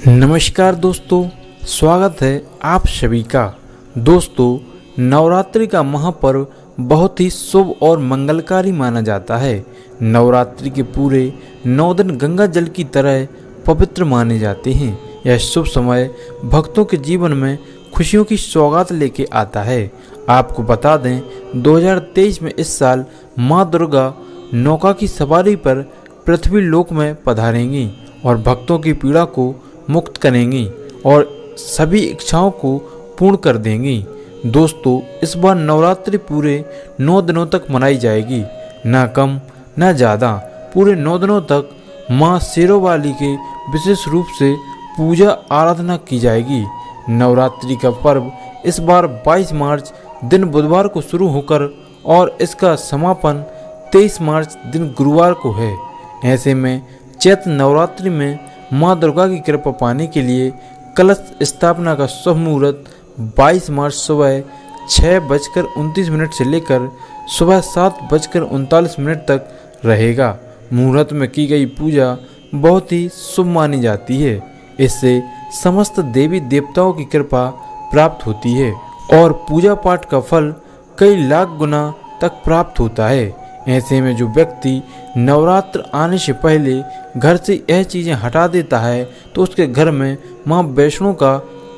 नमस्कार दोस्तों, स्वागत है आप सभी का। दोस्तों, नवरात्रि का महापर्व बहुत ही शुभ और मंगलकारी माना जाता है। नवरात्रि के पूरे 9 दिन गंगा जल की तरह पवित्र माने जाते हैं। यह शुभ समय भक्तों के जीवन में खुशियों की सौगात लेके आता है। आपको बता दें, 2023 में इस साल माँ दुर्गा नौका की सवारी पर पृथ्वी लोक में पधारेंगी और भक्तों की पीड़ा को मुक्त करेंगी और सभी इच्छाओं को पूर्ण कर देंगी। दोस्तों, इस बार नवरात्रि पूरे 9 दिनों तक मनाई जाएगी, ना कम ना ज़्यादा। पूरे 9 दिनों तक माँ शेरोवाली के विशेष रूप से पूजा आराधना की जाएगी। नवरात्रि का पर्व इस बार 22 मार्च दिन बुधवार को शुरू होकर और इसका समापन 23 मार्च दिन गुरुवार को है। ऐसे में चैत्र नवरात्रि में माँ दुर्गा की कृपा पाने के लिए कलश स्थापना का शुभ मुहूर्त 22 मार्च सुबह 6:29 से लेकर सुबह 7:39 तक रहेगा। मुहूर्त में की गई पूजा बहुत ही शुभ मानी जाती है। इससे समस्त देवी देवताओं की कृपा प्राप्त होती है और पूजा पाठ का फल कई लाख गुना तक प्राप्त होता है। ऐसे में जो व्यक्ति नवरात्र आने से पहले घर से यह चीज़ें हटा देता है तो उसके घर में माँ वैष्णो का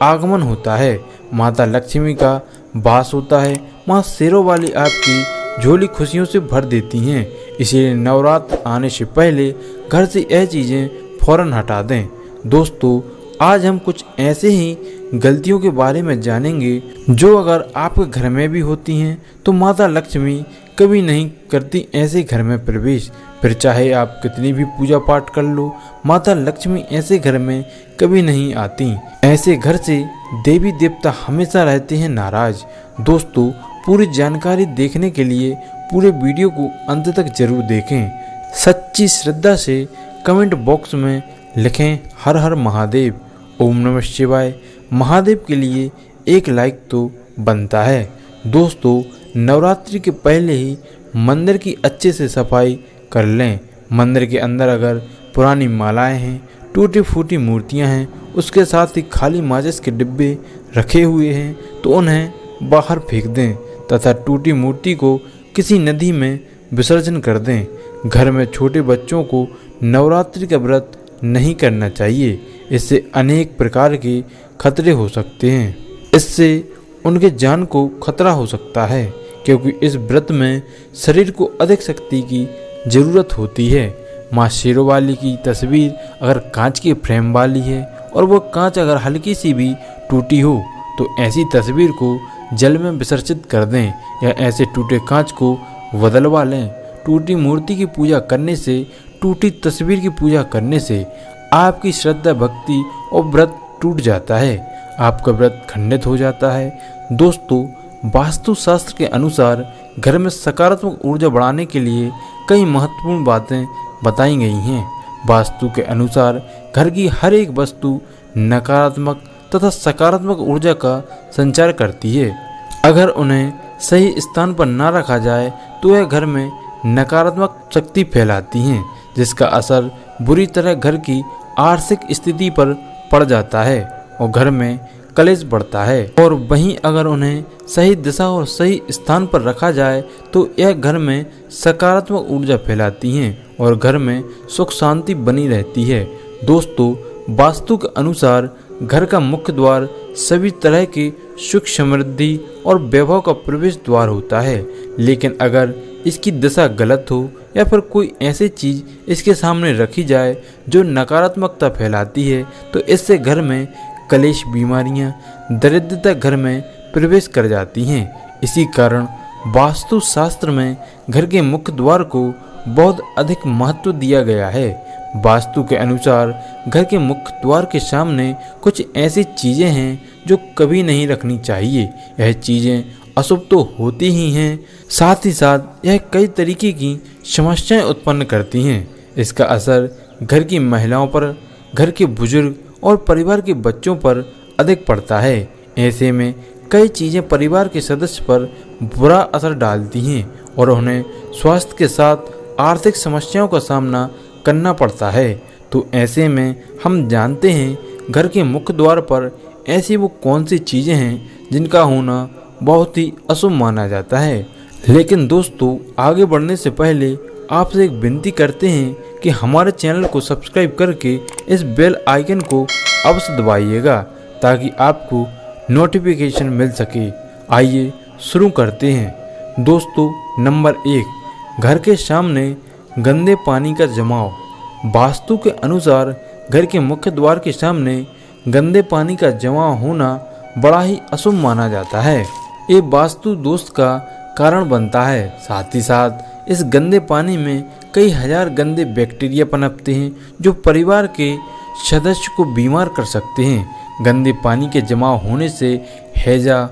आगमन होता है, माता लक्ष्मी का वास होता है। माँ शेरोवाली आपकी झोली खुशियों से भर देती हैं। इसीलिए नवरात्र आने से पहले घर से यह चीज़ें फौरन हटा दें। दोस्तों, आज हम कुछ ऐसे ही गलतियों के बारे में जानेंगे जो अगर आपके घर में भी होती हैं तो माता लक्ष्मी कभी नहीं करती ऐसे घर में प्रवेश। फिर चाहे आप कितनी भी पूजा पाठ कर लो, माता लक्ष्मी ऐसे घर में कभी नहीं आती। ऐसे घर से देवी देवता हमेशा रहते हैं नाराज। दोस्तों, पूरी जानकारी देखने के लिए पूरे वीडियो को अंत तक जरूर देखें। सच्ची श्रद्धा से कमेंट बॉक्स में लिखें हर हर महादेव, ओम नमः शिवाय। महादेव के लिए एक लाइक तो बनता है। दोस्तों, नवरात्रि के पहले ही मंदिर की अच्छे से सफाई कर लें। मंदिर के अंदर अगर पुरानी मालाएं हैं, टूटी फूटी मूर्तियां हैं, उसके साथ ही खाली माचिस के डिब्बे रखे हुए हैं तो उन्हें बाहर फेंक दें तथा टूटी मूर्ति को किसी नदी में विसर्जन कर दें। घर में छोटे बच्चों को नवरात्रि का व्रत नहीं करना चाहिए। इससे अनेक प्रकार के खतरे हो सकते हैं। इससे उनके जान को खतरा हो सकता है, क्योंकि इस व्रत में शरीर को अधिक शक्ति की ज़रूरत होती है। माँ शेरोवाली की तस्वीर अगर कांच के फ्रेम वाली है और वो कांच अगर हल्की सी भी टूटी हो तो ऐसी तस्वीर को जल में विसर्जित कर दें या ऐसे टूटे कांच को बदलवा लें। टूटी मूर्ति की पूजा करने से, टूटी तस्वीर की पूजा करने से आपकी श्रद्धा भक्ति और व्रत टूट जाता है, आपका व्रत खंडित हो जाता है। दोस्तों, वास्तु शास्त्र के अनुसार घर में सकारात्मक ऊर्जा बढ़ाने के लिए कई महत्वपूर्ण बातें बताई गई हैं। वास्तु के अनुसार घर की हर एक वस्तु नकारात्मक तथा सकारात्मक ऊर्जा का संचार करती है। अगर उन्हें सही स्थान पर न रखा जाए तो यह घर में नकारात्मक शक्ति फैलाती हैं, जिसका असर बुरी तरह घर की आर्थिक स्थिति पर पड़ जाता है और घर में कलेश बढ़ता है। और वहीं अगर उन्हें सही दिशा और सही स्थान पर रखा जाए तो यह घर में सकारात्मक ऊर्जा फैलाती हैं और घर में सुख शांति बनी रहती है। दोस्तों, वास्तु के अनुसार घर का मुख्य द्वार सभी तरह की सुख समृद्धि और वैभव का प्रवेश द्वार होता है, लेकिन अगर इसकी दिशा गलत हो या फिर कोई ऐसी चीज़ इसके सामने रखी जाए जो नकारात्मकता फैलाती है तो इससे घर में कलेश, बीमारियां, दरिद्रता घर में प्रवेश कर जाती हैं। इसी कारण वास्तु शास्त्र में घर के मुख्य द्वार को बहुत अधिक महत्व दिया गया है। वास्तु के अनुसार घर के मुख्य द्वार के सामने कुछ ऐसी चीज़ें हैं जो कभी नहीं रखनी चाहिए। यह चीज़ें अशुभ तो होती ही हैं, साथ ही साथ यह कई तरीके की समस्याएं उत्पन्न करती हैं। इसका असर घर की महिलाओं पर, घर के बुजुर्ग और परिवार के बच्चों पर अधिक पड़ता है। ऐसे में कई चीज़ें परिवार के सदस्य पर बुरा असर डालती हैं और उन्हें स्वास्थ्य के साथ आर्थिक समस्याओं का सामना करना पड़ता है। तो ऐसे में हम जानते हैं घर के मुख्य द्वार पर ऐसी वो कौन सी चीज़ें हैं जिनका होना बहुत ही अशुभ माना जाता है। लेकिन दोस्तों, आगे बढ़ने से पहले आपसे एक विनती करते हैं कि हमारे चैनल को सब्सक्राइब करके इस बेल आइकन को अवश्य दबाइएगा ताकि आपको नोटिफिकेशन मिल सके। आइए शुरू करते हैं। दोस्तों, नंबर 1, घर के सामने गंदे पानी का जमाव। वास्तु के अनुसार घर के मुख्य द्वार के सामने गंदे पानी का जमाव होना बड़ा ही अशुभ माना जाता है। ये वास्तु दोष का कारण बनता है। साथ ही साथ इस गंदे पानी में कई हजार गंदे बैक्टीरिया पनपते हैं जो परिवार के सदस्य को बीमार कर सकते हैं। गंदे पानी के जमाव होने से हैजा,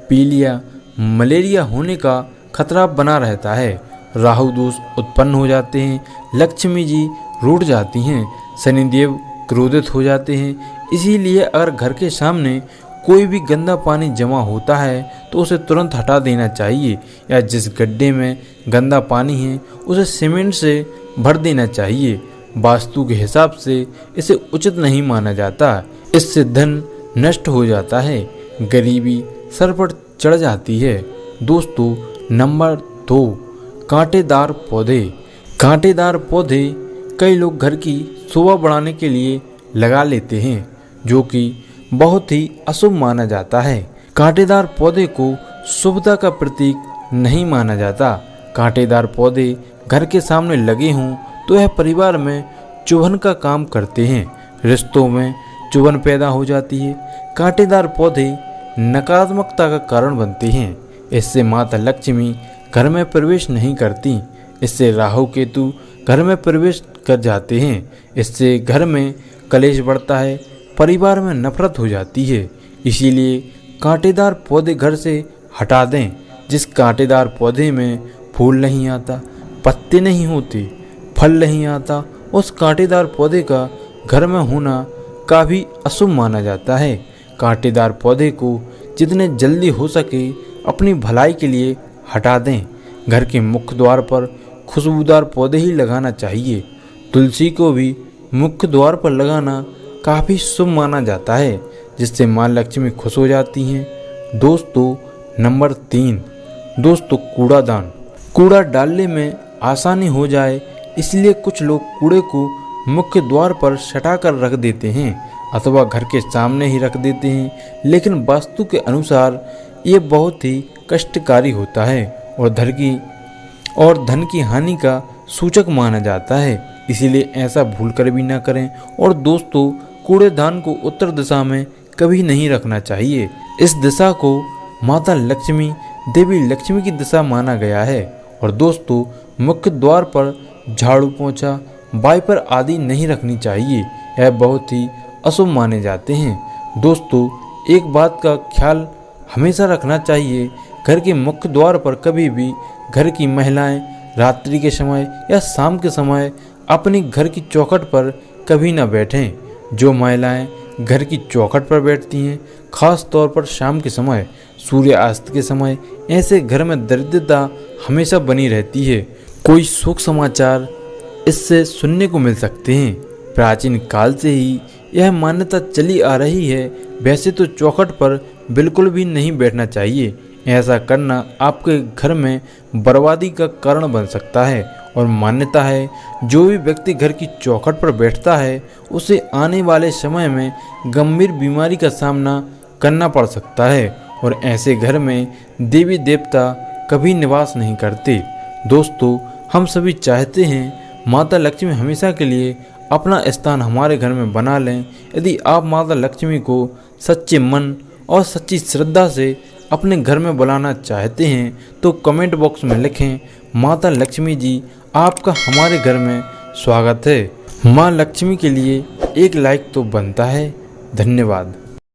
पीलिया, मलेरिया होने का खतरा बना रहता है। राहु दोष उत्पन्न हो जाते हैं, लक्ष्मी जी रूठ जाती हैं, शनिदेव क्रोधित हो जाते हैं। इसीलिए अगर घर के सामने कोई भी गंदा पानी जमा होता है तो उसे तुरंत हटा देना चाहिए, या जिस गड्ढे में गंदा पानी है उसे सीमेंट से भर देना चाहिए। वास्तु के हिसाब से इसे उचित नहीं माना जाता। इससे धन नष्ट हो जाता है, गरीबी सर पर चढ़ जाती है। दोस्तों, नंबर 2, कांटेदार पौधे। कांटेदार पौधे कई लोग घर की शोभा बढ़ाने के लिए लगा लेते हैं, जो कि बहुत ही अशुभ माना जाता है। कांटेदार पौधे को शुभता का प्रतीक नहीं माना जाता। कांटेदार पौधे घर के सामने लगे हों तो यह परिवार में चुभन का काम करते हैं, रिश्तों में चुभन पैदा हो जाती है। कांटेदार पौधे नकारात्मकता का कारण बनते हैं। इससे माता लक्ष्मी घर में प्रवेश नहीं करती। इससे राहु केतु घर में प्रवेश कर जाते हैं। इससे घर में कलेश बढ़ता है, परिवार में नफरत हो जाती है। इसीलिए कांटेदार पौधे घर से हटा दें। जिस कांटेदार पौधे में फूल नहीं आता, पत्ते नहीं होते, फल नहीं आता, उस कांटेदार पौधे का घर में होना काफ़ी अशुभ माना जाता है। कांटेदार पौधे को जितने जल्दी हो सके अपनी भलाई के लिए हटा दें। घर के मुख्य द्वार पर खुशबूदार पौधे ही लगाना चाहिए। तुलसी को भी मुख्य द्वार पर लगाना काफ़ी शुभ माना जाता है, जिससे माँ लक्ष्मी खुश हो जाती हैं। दोस्तों, नंबर 3, दोस्तों, कूड़ादान। कूड़ा डालने में आसानी हो जाए इसलिए कुछ लोग कूड़े को मुख्य द्वार पर सटा कर रख देते हैं अथवा घर के सामने ही रख देते हैं। लेकिन वास्तु के अनुसार ये बहुत ही कष्टकारी होता है और धन की हानि का सूचक माना जाता है। इसीलिए ऐसा भूल कर भी ना करें। और दोस्तों, कूड़ेदान को उत्तर दिशा में कभी नहीं रखना चाहिए। इस दिशा को माता लक्ष्मी, देवी लक्ष्मी की दिशा माना गया है। और दोस्तों, मुख्य द्वार पर झाड़ू, पोंछा, वाइपर आदि नहीं रखनी चाहिए। यह बहुत ही अशुभ माने जाते हैं। दोस्तों, एक बात का ख्याल हमेशा रखना चाहिए, घर के मुख्य द्वार पर कभी भी घर की महिलाएं रात्रि के समय या शाम के समय अपनी घर की चौखट पर कभी न बैठें। जो महिलाएं घर की चौखट पर बैठती हैं, खास तौर पर शाम के समय, सूर्यास्त के समय, ऐसे घर में दरिद्रता हमेशा बनी रहती है। कोई सुख समाचार इससे सुनने को मिल सकते हैं। प्राचीन काल से ही यह मान्यता चली आ रही है। वैसे तो चौखट पर बिल्कुल भी नहीं बैठना चाहिए। ऐसा करना आपके घर में बर्बादी का कारण बन सकता है। और मान्यता है, जो भी व्यक्ति घर की चौखट पर बैठता है उसे आने वाले समय में गंभीर बीमारी का सामना करना पड़ सकता है। और ऐसे घर में देवी देवता कभी निवास नहीं करते। दोस्तों, हम सभी चाहते हैं माता लक्ष्मी हमेशा के लिए अपना स्थान हमारे घर में बना लें। यदि आप माता लक्ष्मी को सच्चे मन और सच्ची श्रद्धा से अपने घर में बुलाना चाहते हैं तो कमेंट बॉक्स में लिखें, माता लक्ष्मी जी आपका हमारे घर में स्वागत है। माँ लक्ष्मी के लिए एक लाइक तो बनता है। धन्यवाद।